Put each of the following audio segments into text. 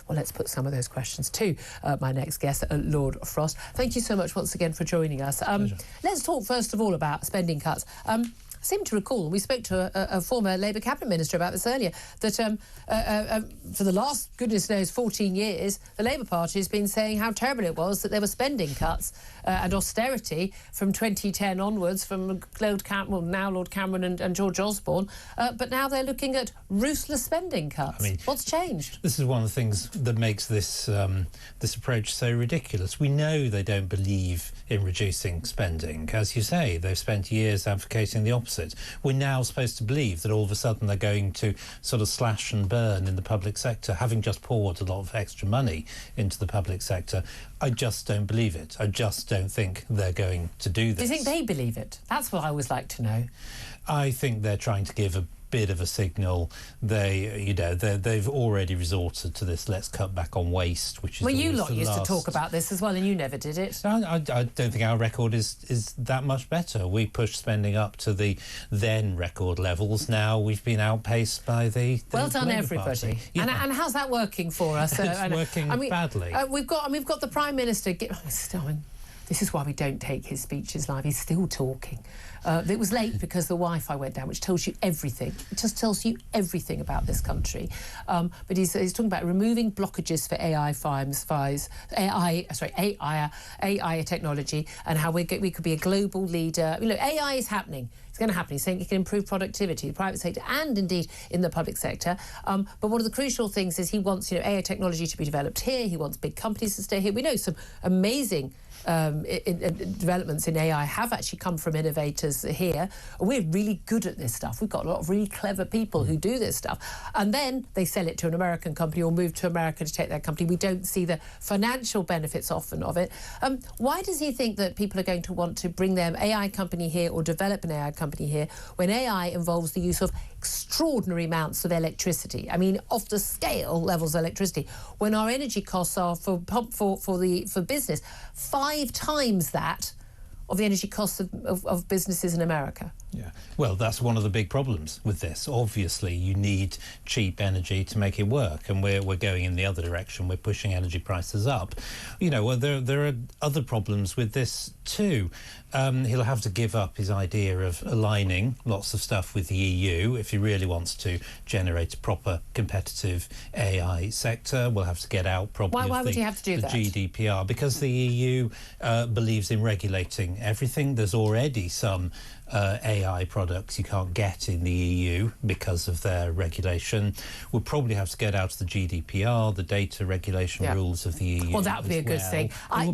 Well, let's put some of those questions to my next guest, Lord Frost. Thank you so much once again for joining us. Let's talk first of all about spending cuts. I seem to recall, we spoke to a former Labour cabinet minister about this earlier, that for the last, goodness knows, 14 years, the Labour Party has been saying how terrible it was that there were spending cuts and austerity from 2010 onwards, from Lord Cameron and George Osborne, but now they're looking at ruthless spending cuts. I mean, what's changed? This is one of the things that makes this this approach so ridiculous. We know they don't believe in reducing spending. As you say, they've spent years advocating the opposite. We're now supposed to believe that all of a sudden they're going to sort of slash and burn in the public sector, having just poured a lot of extra money into the public sector. I just don't believe it. I just don't think they're going to do this. Do you think they believe it? That's what I always like to know. I think they're trying to give a bit of a signal. They've already resorted to this let's cut back on waste, which is well, you lot used to talk about this as well, and you never did it. I don't think our record is that much better. We pushed spending up to the then record levels. Now we've been outpaced by the well done, Labour everybody. Party. Yeah. And how's that working for us? It's working badly. We've got the Prime Minister. This is why we don't take his speeches live. He's still talking. It was late because the Wi-Fi went down, which tells you everything. It just tells you everything about this country. But he's talking about removing blockages for AI technology, and how we could be a global leader. AI is happening. It's going to happen. He's saying it can improve productivity, the private sector, and indeed in the public sector. But one of the crucial things is he wants AI technology to be developed here. He wants big companies to stay here. We know some amazing developments in AI have actually come from innovators here. We're really good at this stuff. We've got a lot of really clever people who do this stuff. And then they sell it to an American company or move to America to take their company. We don't see the financial benefits often of it. Why does he think that people are going to want to bring their AI company here or develop an AI company here when AI involves the use of extraordinary amounts of electricity? I mean, off the scale levels of electricity, when our energy costs are for business 5 times that of the energy costs of businesses in America. Yeah, well, that's one of the big problems with this. Obviously, you need cheap energy to make it work, and we're going in the other direction. We're pushing energy prices up. Well, there are other problems with this too. He'll have to give up his idea of aligning lots of stuff with the EU if he really wants to generate a proper competitive AI sector. We'll have to get out probably Why would he have to do that? GDPR, because the EU believes in regulating everything. There's already some AI products you can't get in the EU because of their regulation. We'll probably have to get out of the GDPR, the data regulation rules of the EU. Well, that would be a good thing. I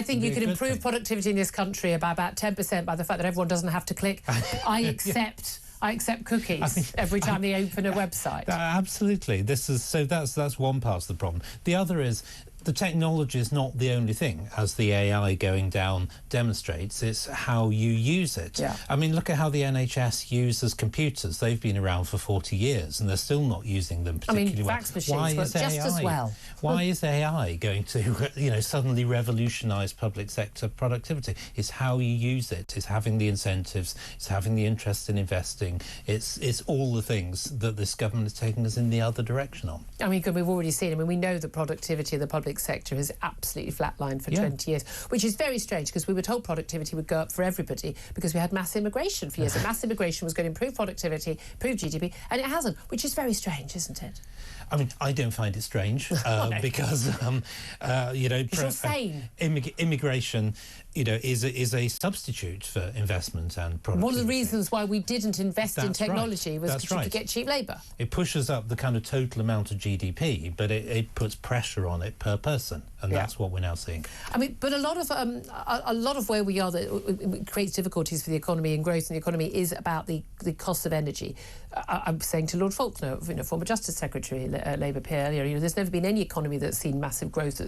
think you could improve productivity in this country by about 10% by the fact that everyone doesn't have to click I accept cookies every time they open a website. Absolutely. That's one part of the problem. The other is the technology is not the only thing, as the AI going down demonstrates. It's how you use it. Yeah. I mean, look at how the NHS uses computers. They've been around for 40 years and they're still not using them particularly well. Fax machines work just as well. Why is AI going to, suddenly revolutionise public sector productivity? It's how you use it. It's having the incentives. It's having the interest in investing. It's all the things that this government is taking us in the other direction on. I mean, we've already seen. We know the productivity of the public sector has absolutely flatlined for 20 years, which is very strange because we were told productivity would go up for everybody because we had mass immigration for years. And mass immigration was going to improve productivity, improve GDP, and it hasn't, which is very strange, isn't it? I mean, I don't find it strange because, you're sane. Immigration, is a substitute for investment and productivity. One of the reasons why we didn't invest in technology was because you could get cheap labour. It pushes up the kind of total amount of GDP, but it puts pressure on it per person, and that's what we're now seeing. I mean, but a lot of where we are that creates difficulties for the economy and growth in the economy is about the cost of energy. I'm saying to Lord Faulkner, former Justice Secretary, Labour peer earlier, there's never been any economy that's seen massive growth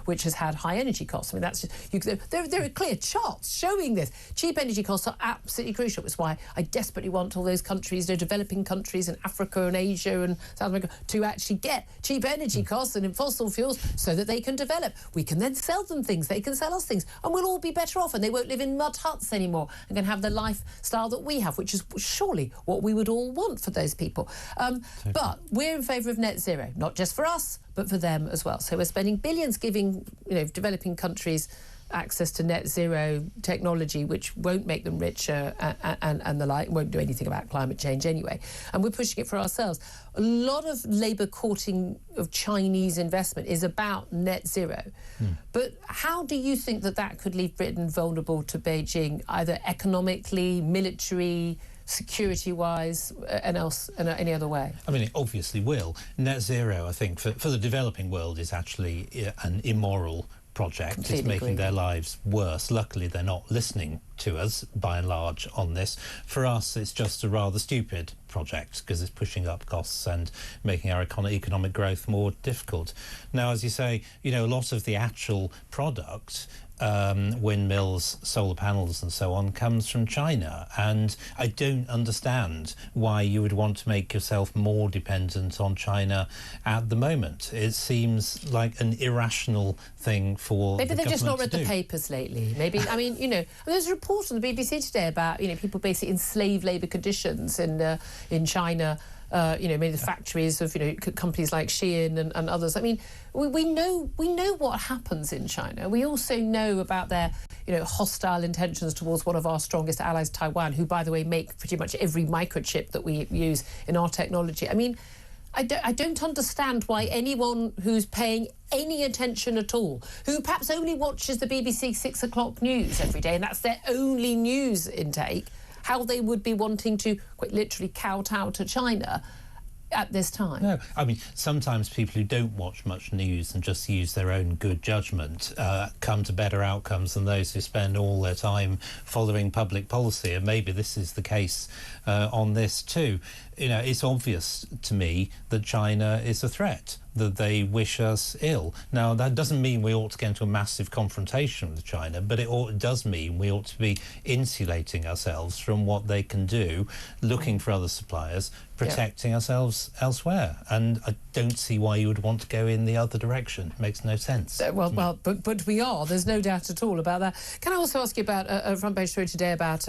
which has had high energy costs. I mean, that's just there are clear charts showing this. Cheap energy costs are absolutely crucial. It's why I desperately want all those countries, developing countries in Africa and Asia and South America, to actually get cheap energy costs and fossil fuels so that they can develop. develop. We can then sell them things, they can sell us things, and we'll all be better off, and they won't live in mud huts anymore and can have the lifestyle that we have, which is surely what we would all want for those people. But we're in favour of net zero, not just for us, but for them as well. So we're spending billions giving, developing countries access to net zero technology, which won't make them richer and the like, won't do anything about climate change anyway. And we're pushing it for ourselves. A lot of Labour courting of Chinese investment is about net zero. But how do you think that could leave Britain vulnerable to Beijing, either economically, military, security-wise, and any other way? I mean, it obviously will. Net zero, I think, for the developing world is actually an immoral project. Completely it's making agree. their lives worse. Luckily, they're not listening to us, by and large, on this. For us, it's just a rather stupid project because it's pushing up costs and making our economic growth more difficult. Now, as you say, a lot of the actual product, windmills, solar panels and so on, comes from China, and I don't understand why you would want to make yourself more dependent on China at the moment. It seems like an irrational thing for maybe they've just not read the papers lately. Maybe, I mean, there's a report on the BBC today about, people basically in slave labour conditions in China. Maybe the factories of companies like Shein and others. I mean, we know what happens in China. We also know about their hostile intentions towards one of our strongest allies, Taiwan, who, by the way, make pretty much every microchip that we use in our technology. I mean, I don't understand why anyone who's paying any attention at all, who perhaps only watches the BBC 6 o'clock news every day, and that's their only news intake, how they would be wanting to quite literally kowtow to China at this time. No, I mean, sometimes people who don't watch much news and just use their own good judgment come to better outcomes than those who spend all their time following public policy, and maybe this is the case on this too. It's obvious to me that China is a threat, that they wish us ill. Now, that doesn't mean we ought to get into a massive confrontation with China, but it does mean we ought to be insulating ourselves from what they can do, looking for other suppliers, protecting ourselves elsewhere. And I don't see why you would want to go in the other direction. It makes no sense. But we are. There's no doubt at all about that. Can I also ask you about a front page story today about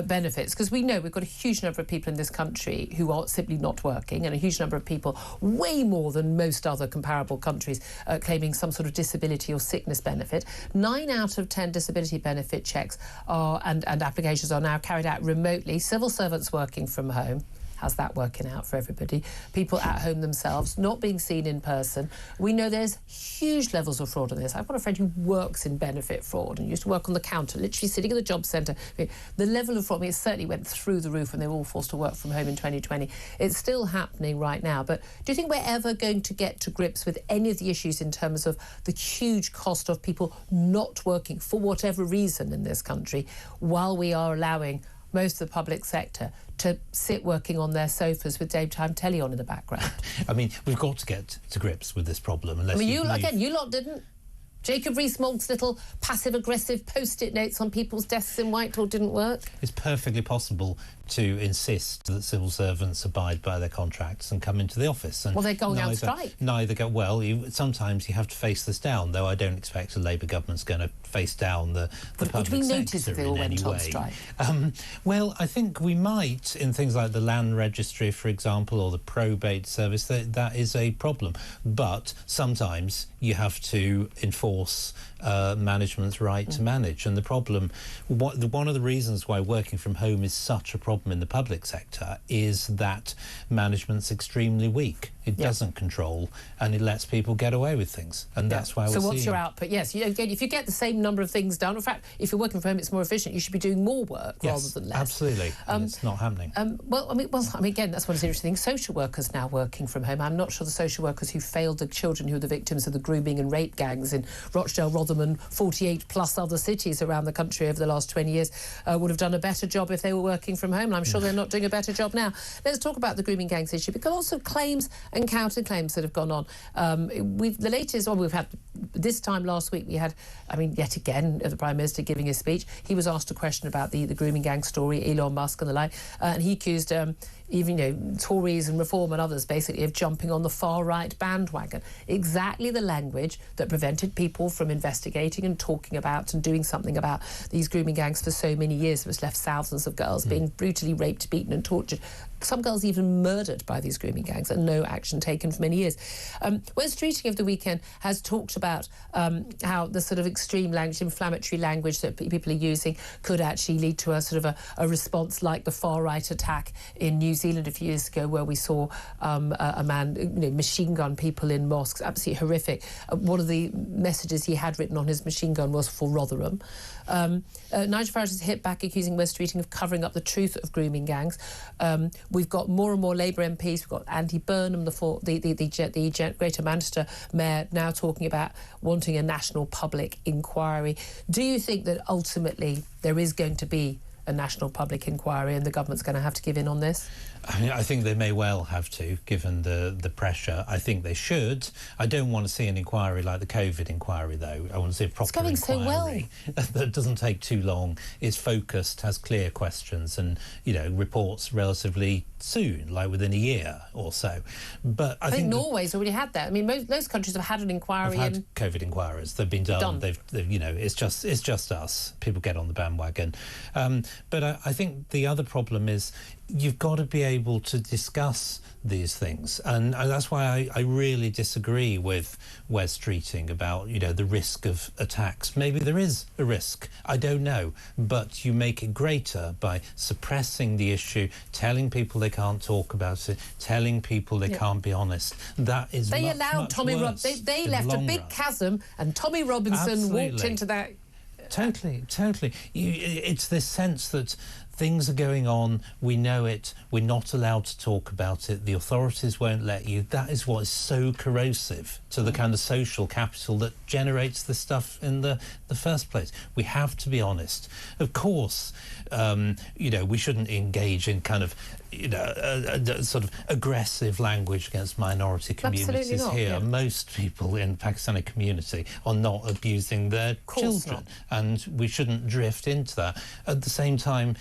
benefits? Because we know we've got a huge number of people in this country who are simply not working, and a huge number of people, way more than most other comparable countries, claiming some sort of disability or sickness benefit. 9 out of 10 disability benefit checks and applications are now carried out remotely. Civil servants working from home. How's that working out for everybody? People at home themselves, not being seen in person. We know there's huge levels of fraud on this. I've got a friend who works in benefit fraud and used to work on the counter, literally sitting in the job centre. I mean, the level of fraud, it certainly went through the roof when they were all forced to work from home in 2020. It's still happening right now. But do you think we're ever going to get to grips with any of the issues in terms of the huge cost of people not working for whatever reason in this country, while we are allowing most of the public sector to sit working on their sofas with daytime telly on in the background? I mean, we've got to get to grips with this problem. Unless you lot didn't. Jacob Rees-Mogg's little passive-aggressive post-it notes on people's desks in Whitehall didn't work. It's perfectly possible to insist that civil servants abide by their contracts and come into the office. And they're going on strike. Sometimes you have to face this down, though I don't expect a Labour government's going to face down the public sector. Would we notice if they all went on strike? Well, I think we might, in things like the land registry, for example, or the probate service. That is a problem. But sometimes you have to enforce management's right to manage. And the problem, one of the reasons why working from home is such a problem in the public sector is that management's extremely weak. It doesn't control, and it lets people get away with things, and that's why we're seeing. So what's your output? Yes, if you get the same number of things done, in fact, if you're working from home, it's more efficient. You should be doing more work rather than less. Absolutely, and it's not happening. Again, that's one of the interesting things. Social workers now working from home. I'm not sure the social workers who failed the children who were the victims of the grooming and rape gangs in Rochdale, Rotherham, 48 plus other cities around the country over the last 20 years would have done a better job if they were working from home, and I'm sure they're not doing a better job now. Let's talk about the grooming gangs issue, because also claims and counterclaims that have gone on. The latest one we've had this time last week, we had, yet again, the Prime Minister giving his speech. He was asked a question about the grooming gang story, Elon Musk and the like, and he accused even, Tories and Reform and others basically of jumping on the far-right bandwagon. Exactly the language that prevented people from investigating and talking about and doing something about these grooming gangs for so many years. It was left thousands of girls being brutally raped, beaten and tortured. Some girls even murdered by these grooming gangs, and no action taken for many years. Wes Streeting of the weekend has talked about how the sort of extreme language, inflammatory language that people are using could actually lead to a sort of a response like the far-right attack in New Zealand a few years ago, where we saw a man machine gun people in mosques. Absolutely horrific. One of the messages he had written on his machine gun was for Rotherham. Nigel Farage has hit back, accusing Wes Streeting of covering up the truth of grooming gangs. We've got more and more Labour MPs. We've got Andy Burnham, the Greater Manchester Mayor, now talking about wanting a national public inquiry. Do you think that ultimately there is going to be a national public inquiry and the government's going to have to give in on this? I think they may well have to, given the pressure. I think they should. I don't want to see an inquiry like the COVID inquiry, though. I want to see a proper inquiry. It's going so well. That doesn't take too long, is focused, has clear questions and, reports relatively soon, like within a year or so. But I think Norway's already had that. I mean, most countries have had an inquiry. Have had COVID inquiries. They've been done. They've it's just us. People get on the bandwagon. But I think the other problem is you've got to be able to discuss these things, and that's why I really disagree with Wes Streeting about the risk of attacks. Maybe there is a risk, I don't know, but you make it greater by suppressing the issue, telling people they can't talk about it, telling people they can't be honest. That is they much, allowed much Tommy worse they left a big chasm, and Tommy Robinson walked into that. Totally. It's this sense that things are going on, we know it, we're not allowed to talk about it, the authorities won't let you. That is what is so corrosive to the kind of social capital that generates this stuff in the first place. We have to be honest. Of course, we shouldn't engage in kind of sort of aggressive language against minority communities here. Yeah. Most people in the Pakistani community are not abusing their children, and we shouldn't drift into that. At the same time,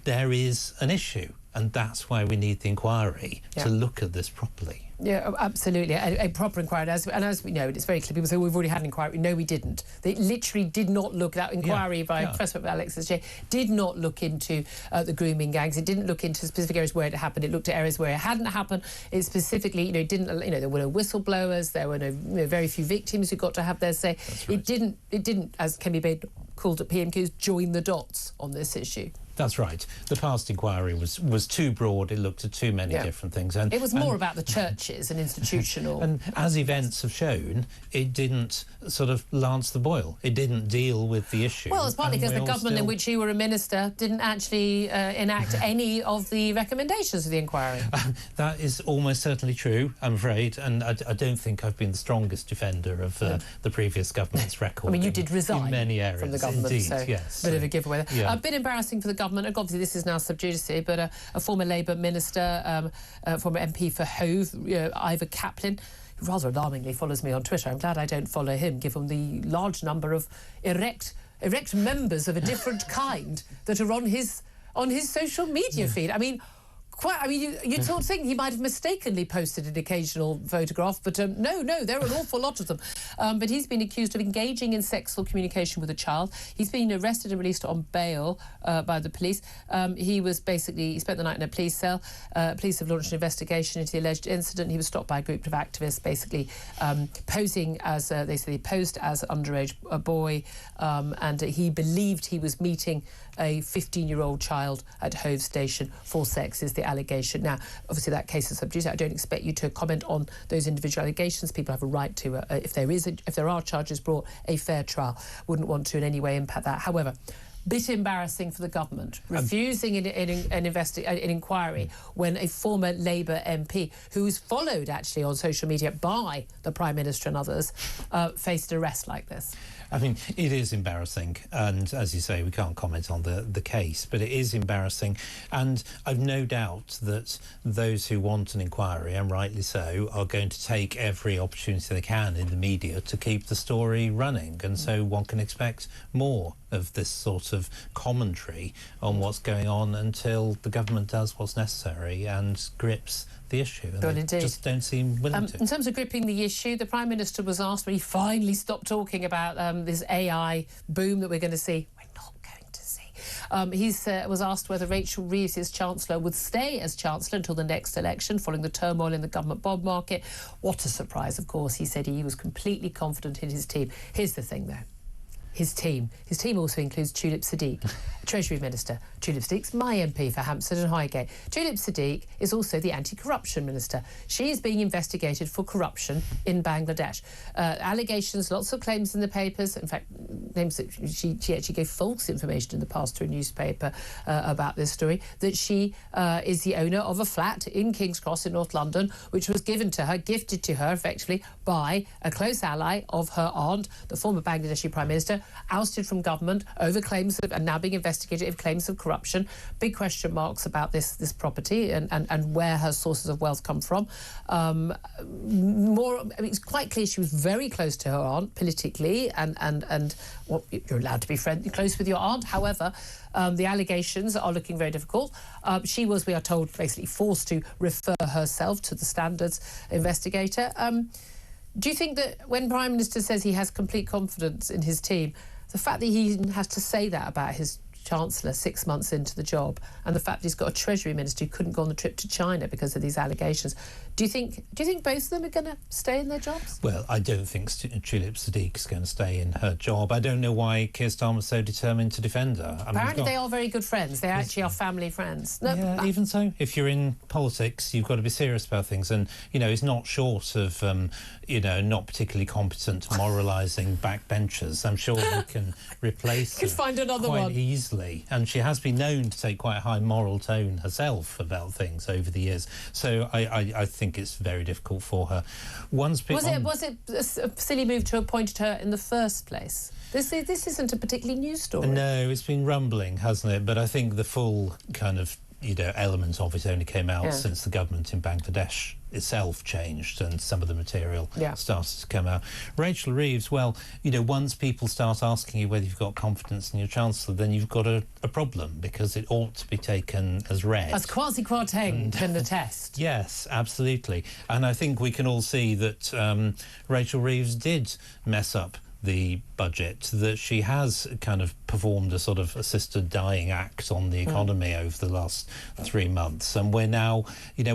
there is an issue, and that's why we need the inquiry to look at this properly. Yeah, absolutely. A proper inquiry. And as we know, it's very clear. People say, we've already had an inquiry. No, we didn't. They literally did not look. That inquiry by Professor Alexis J did not look into the grooming gangs. It didn't look into specific areas where it happened. It looked at areas where it hadn't happened. It specifically, didn't. There were no whistleblowers. There were no, very few victims who got to have their say. That's right. It didn't, as Kemi Bain called it, PMQs, join the dots on this issue. That's right. The past inquiry was too broad. It looked at too many different things. And it was more about the churches and institutional. And as events have shown, it didn't sort of lance the boil. It didn't deal with the issue. Well, it's partly because the government in which you were a minister didn't actually enact any of the recommendations of the inquiry. That is almost certainly true, I'm afraid. And I don't think I've been the strongest defender of the previous government's record. I mean, you did resign in many areas from the government, indeed, so yes. A bit of a giveaway. A bit embarrassing for the government. Obviously, this is now sub judice, but a former Labour minister, former MP for Hove, Ivor Kaplan, who rather alarmingly follows me on Twitter. I'm glad I don't follow him, given the large number of erect members of a different kind that are on his social media feed. I mean, you'd sort of think he might have mistakenly posted an occasional photograph, but no, there are an awful lot of them. But he's been accused of engaging in sexual communication with a child. He's been arrested and released on bail by the police. He spent the night in a police cell. Police have launched an investigation into the alleged incident. He was stopped by a group of activists, basically posing as, they say he posed as an underage boy, and he believed he was meeting a 15-year-old child at Hove Station for sex, is the allegation. Now, obviously that case is sub judice. I don't expect you to comment on those individual allegations. People have a right to, if there are charges brought, a fair trial. Wouldn't want to in any way impact that. However, bit embarrassing for the government, refusing an inquiry when a former Labour MP, who was followed actually on social media by the Prime Minister and others, faced arrest like this. I mean, it is embarrassing, and as you say, we can't comment on the case, but it is embarrassing, and I've no doubt that those who want an inquiry, and rightly so, are going to take every opportunity they can in the media to keep the story running, and so one can expect more of this sort sort of commentary on what's going on until the government does what's necessary and grips the issue. And Well, they indeed. just don't seem willing to. In terms of gripping the issue, the Prime Minister was asked when he finally stopped talking about this AI boom that we're going to see. We're not going to see. He was asked whether Rachel Reeves, his Chancellor, would stay as Chancellor until the next election following the turmoil in the government bond market. What a surprise, of course. He said he was completely confident in his team. Here's the thing, though. His team also includes Tulip Siddiq, Treasury Minister. Tulip Siddiq's my MP for Hampstead and Highgate. Tulip Siddiq is also the Anti-Corruption Minister. She is being investigated for corruption in Bangladesh. Allegations, lots of claims in the papers. In fact, claims that she actually gave false information in the past to a newspaper about this story, that she is the owner of a flat in King's Cross in North London, which was gifted to her, effectively, by a close ally of her aunt, the former Bangladeshi Prime Minister, ousted from government over claims of, and now being investigated of claims of corruption. Big question marks about this property and where her sources of wealth come from. It's quite clear she was very close to her aunt politically, and well, you're allowed to be close with your aunt. However, the allegations are looking very difficult. She was, we are told, basically forced to refer herself to the Standards investigator. Do you think that when Prime Minister says he has complete confidence in his team, the fact that he has to say that about his Chancellor 6 months into the job, and the fact that he's got a Treasury Minister who couldn't go on the trip to China because of these allegations, do you think both of them are going to stay in their jobs? Well, I don't think Tulip Siddiq is going to stay in her job. I don't know why Keir Starmer's so determined to defend her. Apparently they are very good friends. They actually are family friends. No, yeah, even so, if you're in politics, you've got to be serious about things. And, he's not short of, not particularly competent moralising backbenchers. I'm sure he can replace her find another quite one easily. And she has been known to take quite a high moral tone herself about things over the years. So I think it's very difficult for her. Was it a silly move to appoint her in the first place? This isn't a particularly new story. No, it's been rumbling, hasn't it? But I think the full kind of element of it only came out since the government in Bangladesh itself changed and some of the material started to come out. Rachel Reeves, well, once people start asking you whether you've got confidence in your Chancellor, then you've got a problem, because it ought to be taken as read. As quasi-quatang can attest. Yes, absolutely. And I think we can all see that Rachel Reeves did mess up the budget, that she has kind of performed a sort of assisted dying act on the economy over the last 3 months, and we're now we're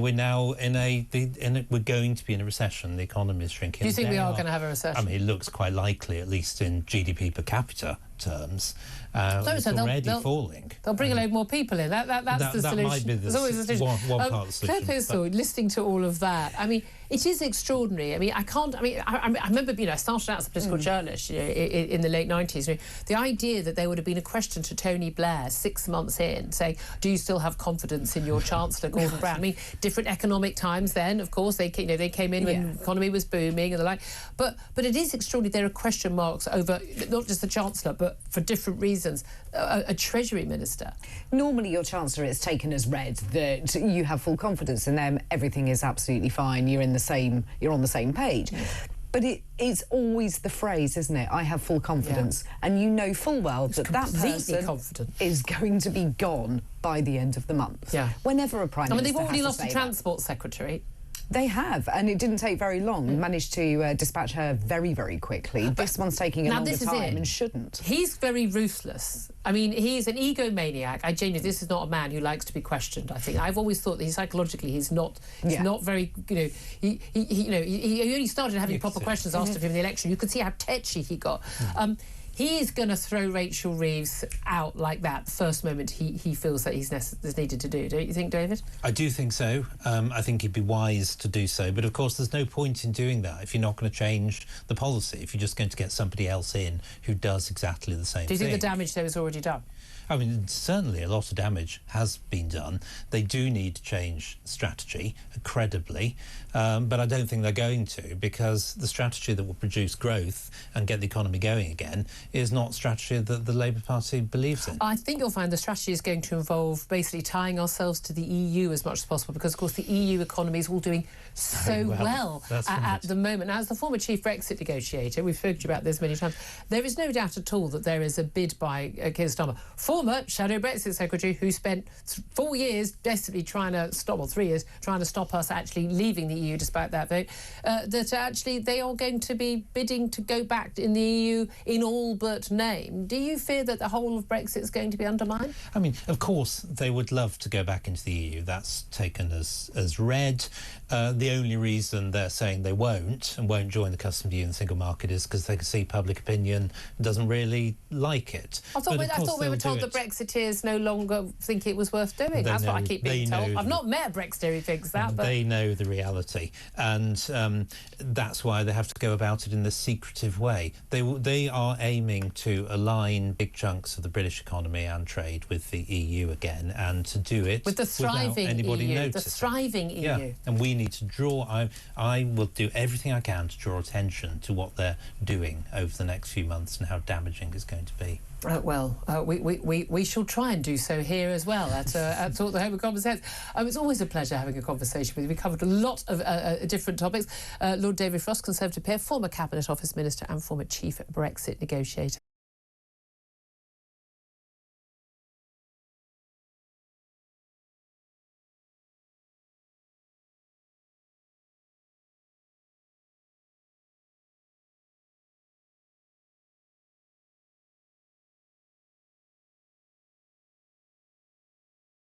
going to be in a recession. The economy is shrinking. Do you think we are going to have a recession? I mean, it looks quite likely, at least in GDP per capita terms. It's already falling. They'll bring a load more people in. That's the solution. That might be There's always a solution. one part of the solution. Claire Pistol, listening to all of that, I mean, it is extraordinary. I mean, I remember, I started out as a political journalist, in the late 90s. The idea that there would have been a question to Tony Blair 6 months in, saying, do you still have confidence in your Chancellor, Gordon Brown? I mean, different economic times then, of course. They came in when the economy was booming and the like. But it is extraordinary. There are question marks over not just the Chancellor, but for different reasons, a Treasury Minister. Normally your Chancellor is taken as read, that you have full confidence in them, everything is absolutely fine, you're on the same page. But it's always the phrase, isn't it? I have full confidence. And you know full well that person is going to be gone by the end of the month. Yeah. Whenever a Prime Minister they've already lost a Transport Secretary. They have, and it didn't take very long. Managed to dispatch her very, very quickly. This one's taking a longer time and shouldn't. He's very ruthless. I mean, he's an egomaniac. This is not a man who likes to be questioned, I think. I've always thought that psychologically he's not very, he only started having proper questions asked of him in the election. You could see how tetchy he got. He is going to throw Rachel Reeves out like that the first moment he feels that he's needed to do. Don't you think, David? I do think so. I think he'd be wise to do so. But, of course, there's no point in doing that if you're not going to change the policy, if you're just going to get somebody else in who does exactly the same thing. Do you think the damage there is already done? I mean, certainly a lot of damage has been done. They do need to change strategy, credibly, but I don't think they're going to, because the strategy that will produce growth and get the economy going again is not strategy that the Labour Party believes in. I think you'll find the strategy is going to involve basically tying ourselves to the EU as much as possible, because, of course, the EU economy is all doing so well at the moment. Now, as the former chief Brexit negotiator, we've spoken to you about this many times, there is no doubt at all that there is a bid by Keir Starmer, former shadow Brexit secretary, who spent 4 years desperately trying to stop, or 3 years, trying to stop us actually leaving the EU despite that vote, that actually they are going to be bidding to go back in the EU in all but name. Do you fear that the whole of Brexit is going to be undermined? I mean, of course, they would love to go back into the EU. That's taken as read. The only reason they're saying they won't and won't join the customs union and single market is because they can see public opinion doesn't really like it. I thought we were told that Brexiteers no longer think it was worth doing. That's what I keep being told. I've not met a Brexiteer who thinks that. But they know the reality, and that's why they have to go about it in this secretive way. They are aiming to align big chunks of the British economy and trade with the EU again, and to do it with the thriving anybody EU, noticing. the thriving EU. Yeah, and we need to draw. I will do everything I can to draw attention to what they're doing over the next few months and how damaging it's going to be. We shall try and do so here as well at Talk the Home of Common Sense. It's always a pleasure having a conversation with you. We covered a lot of different topics. Lord David Frost, Conservative peer, former Cabinet Office Minister and former Chief Brexit negotiator.